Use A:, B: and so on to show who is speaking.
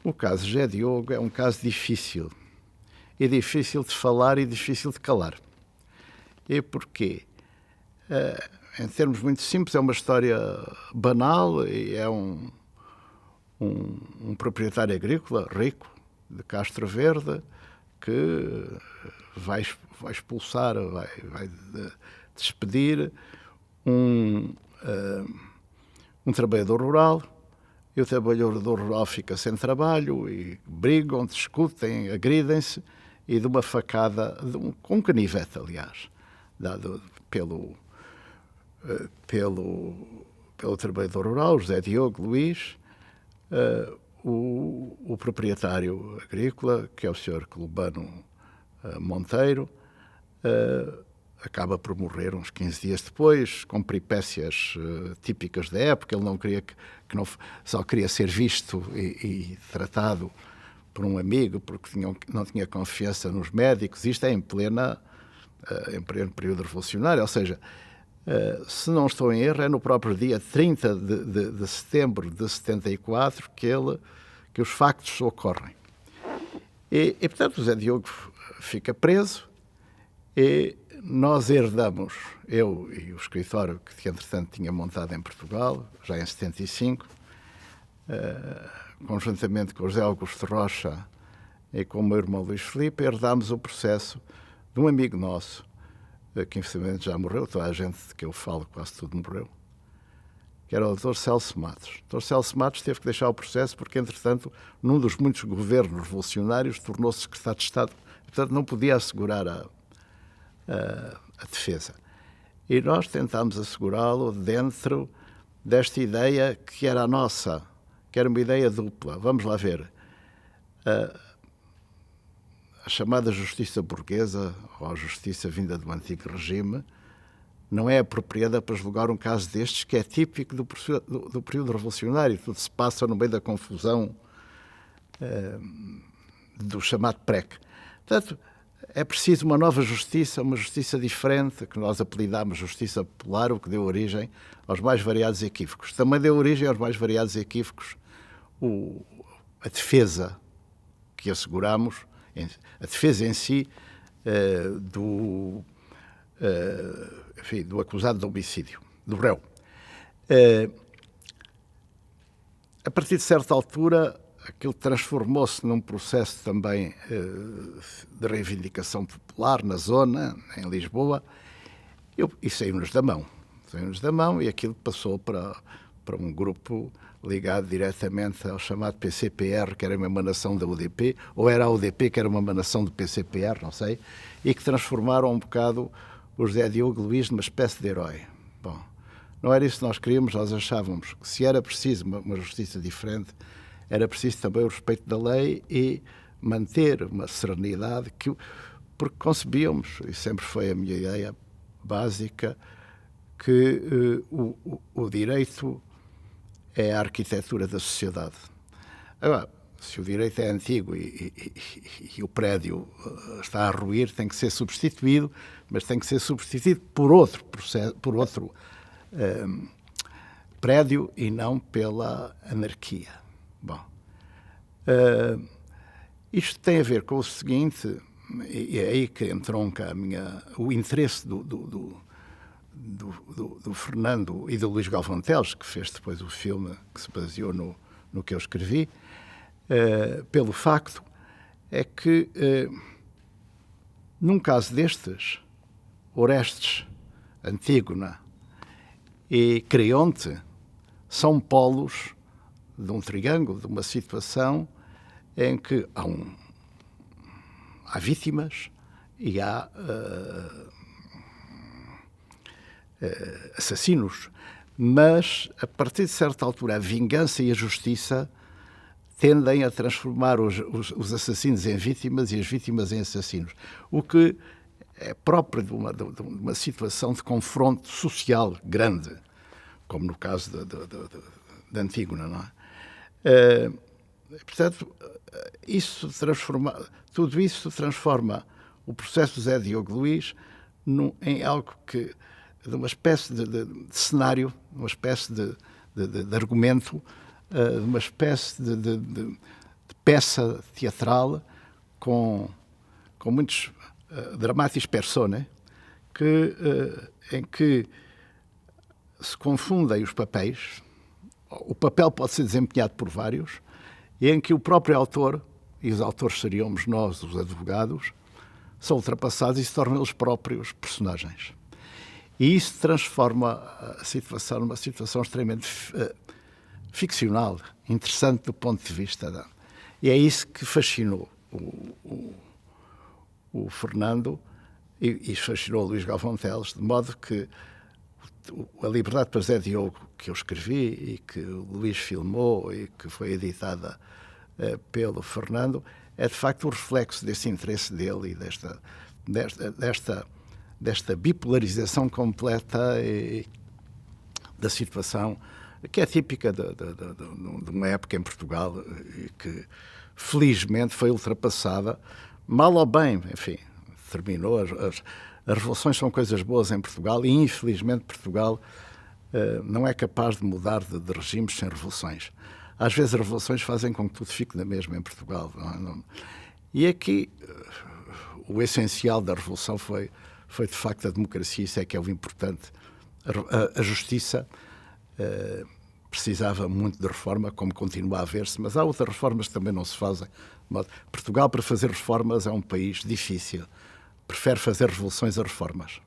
A: O caso José Diogo é um caso difícil. É difícil de falar e difícil de calar. E porquê? Em termos muito simples, é uma história banal e é um proprietário agrícola rico de Castro Verde que vai expulsar, vai despedir um trabalhador rural, e o trabalhador rural fica sem trabalho e brigam, discutem, agridem-se, e de uma facada, com um canivete, aliás, dado pelo trabalhador rural, José Diogo Luís, o proprietário agrícola, que é o Sr. Colubano Monteiro, acaba por morrer uns 15 dias depois, com peripécias típicas da época. Ele não queria só queria ser visto e tratado por um amigo, porque não tinha confiança nos médicos. Isto é em pleno período revolucionário, ou seja, se não estou em erro, é no próprio dia 30 de setembro de 74 que os factos ocorrem. E portanto, o José Diogo fica preso e nós herdamos, eu e o escritório que entretanto tinha montado em Portugal, já em 75, conjuntamente com o José Augusto Rocha e com o meu irmão Luís Filipe, herdámos o processo de um amigo nosso, que infelizmente já morreu, toda a gente de que eu falo quase tudo morreu, que era o Dr. Celso Matos. O Dr. Celso Matos teve que deixar o processo porque, entretanto, num dos muitos governos revolucionários, tornou-se secretário de Estado, portanto não podia assegurar a defesa. E nós tentámos assegurá-lo dentro desta ideia que era a nossa, que era uma ideia dupla. Vamos lá ver. A chamada justiça burguesa, ou a justiça vinda do antigo regime, não é apropriada para julgar um caso destes, que é típico do período revolucionário. Tudo se passa no meio da confusão do chamado PREC. Portanto, é preciso uma nova justiça, uma justiça diferente, que nós apelidámos justiça popular, o que deu origem aos mais variados equívocos. Também deu origem aos mais variados equívocos a defesa que asseguramos, a defesa em si do acusado de homicídio, do réu. A partir de certa altura, aquilo transformou-se num processo também de reivindicação popular na zona, em Lisboa, e saiu-nos da mão. Saiu-nos da mão e aquilo passou para um grupo ligado diretamente ao chamado PCPR, que era uma emanação da UDP, ou era a UDP, que era uma emanação do PCPR, não sei, e que transformaram um bocado o José Diogo Luís numa espécie de herói. Bom, não era isso que nós queríamos, nós achávamos que se era preciso uma justiça diferente, era preciso também o respeito da lei e manter uma serenidade, porque concebíamos, e sempre foi a minha ideia básica, que o direito é a arquitetura da sociedade. Agora, se o direito é antigo e o prédio está a ruir, tem que ser substituído, mas tem que ser substituído por outro prédio e não pela anarquia. Bom, isto tem a ver com o seguinte, e é aí que entronca o interesse do Fernando e do Luís Galvão Teles, que fez depois o filme que se baseou no que eu escrevi, pelo facto é que, num caso destes, Orestes, Antígona e Creonte são polos de um triângulo, de uma situação em que há vítimas e há assassinos, mas a partir de certa altura a vingança e a justiça tendem a transformar os assassinos em vítimas e as vítimas em assassinos, o que é próprio de uma situação de confronto social grande, como no caso de Antígona, não é? Portanto, tudo isso transforma o processo de José Diogo Luís em algo de uma espécie de cenário, uma espécie de argumento, uma espécie de peça teatral com muitos dramatis personae, em que se confundem os papéis. O papel pode ser desempenhado por vários, e em que o próprio autor, e os autores seríamos nós, os advogados, são ultrapassados e se tornam eles próprios personagens. E isso transforma a situação numa situação extremamente ficcional, interessante do ponto de vista E é isso que fascinou o Fernando e fascinou o Luís Galvão Teles, de modo que A Liberdade para Zé Diogo, que eu escrevi e que o Luís filmou e que foi editada pelo Fernando, é de facto um reflexo desse interesse dele e desta bipolarização completa da situação que é típica de uma época em Portugal e que felizmente foi ultrapassada, mal ou bem, enfim, terminou. As revoluções são coisas boas em Portugal e infelizmente Portugal não é capaz de mudar de regimes sem revoluções. Às vezes as revoluções fazem com que tudo fique na mesma em Portugal. E aqui o essencial da revolução foi de facto a democracia, isso é que é o importante. A justiça precisava muito de reforma, como continua a haver-se, mas há outras reformas que também não se fazem. Portugal, para fazer reformas, é um país difícil. Prefere fazer revoluções a reformas.